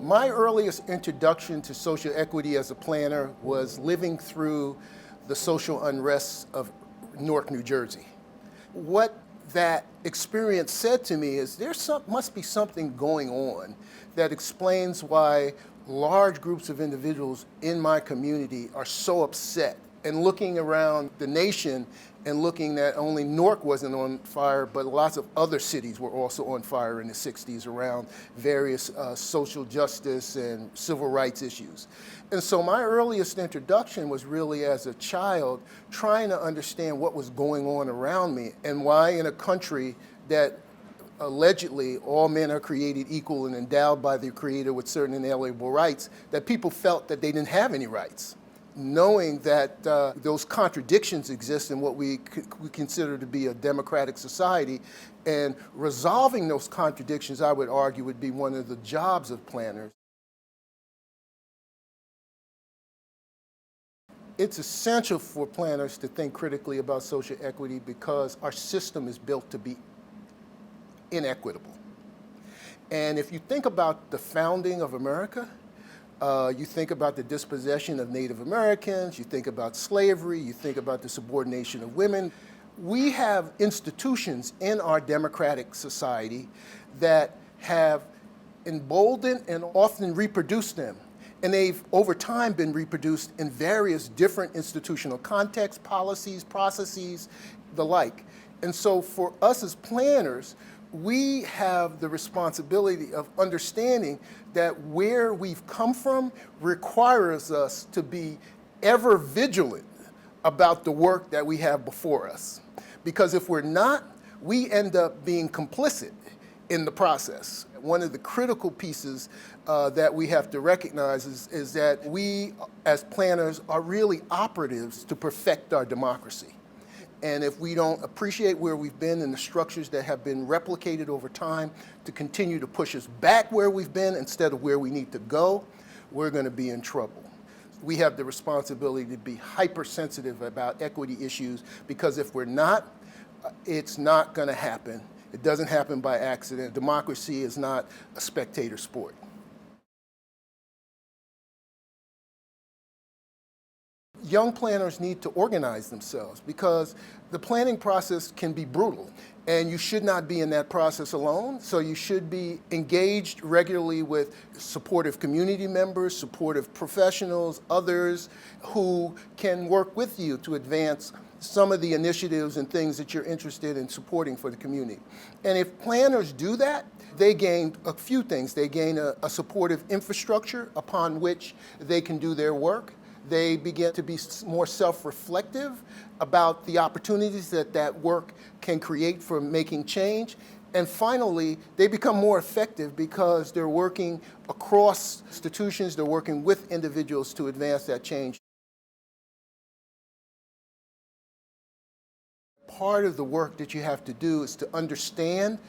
My earliest introduction to social equity as a planner was living through the social unrest of Newark, New Jersey. What that experience said to me is must be something going on that explains why large groups of individuals in my community are so upset. And looking around the nation and looking that only Newark wasn't on fire, but lots of other cities were also on fire in the 60s around various social justice and civil rights issues. And so my earliest introduction was really as a child trying to understand what was going on around me and why in a country that allegedly all men are created equal and endowed by their creator with certain inalienable rights, that people felt that they didn't have any rights. Knowing that those contradictions exist in what we consider to be a democratic society, and resolving those contradictions, I would argue, would be one of the jobs of planners. It's essential for planners to think critically about social equity because our system is built to be inequitable. And if you think about the founding of America, you think about the dispossession of Native Americans, you think about slavery, you think about the subordination of women. We have institutions in our democratic society that have emboldened and often reproduced them. And they've, over time, been reproduced in various different institutional contexts, policies, processes, the like. And so for us as planners, we have the responsibility of understanding that where we've come from requires us to be ever vigilant about the work that we have before us. Because if we're not, we end up being complicit in the process. One of the critical pieces that we have to recognize is that we, as planners, are really operatives to perfect our democracy. And if we don't appreciate where we've been and the structures that have been replicated over time to continue to push us back where we've been instead of where we need to go, we're going to be in trouble. We have the responsibility to be hypersensitive about equity issues because if we're not, it's not going to happen. It doesn't happen by accident. Democracy is not a spectator sport. Young planners need to organize themselves because the planning process can be brutal and you should not be in that process alone. So you should be engaged regularly with supportive community members, supportive professionals, others who can work with you to advance some of the initiatives and things that you're interested in supporting for the community. And if planners do that, they gain a few things. They gain a supportive infrastructure upon which they can do their work. They begin to be more self-reflective about the opportunities that work can create for making change. And finally, they become more effective because they're working across institutions, they're working with individuals to advance that change. Part of the work that you have to do is to understand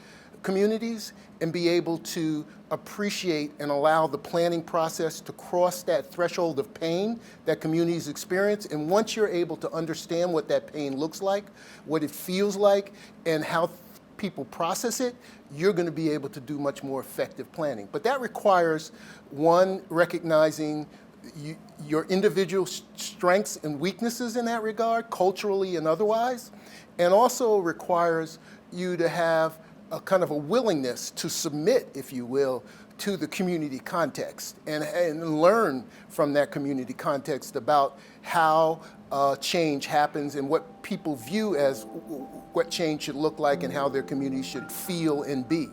communities and be able to appreciate and allow the planning process to cross that threshold of pain that communities experience. And once you're able to understand what that pain looks like, what it feels like, and how people process it, you're going to be able to do much more effective planning. But that requires, one, recognizing your individual strengths and weaknesses in that regard, culturally and otherwise, and also requires you to have a kind of a willingness to submit, if you will, to the community context and learn from that community context about how change happens and what people view as what change should look like and how their community should feel and be.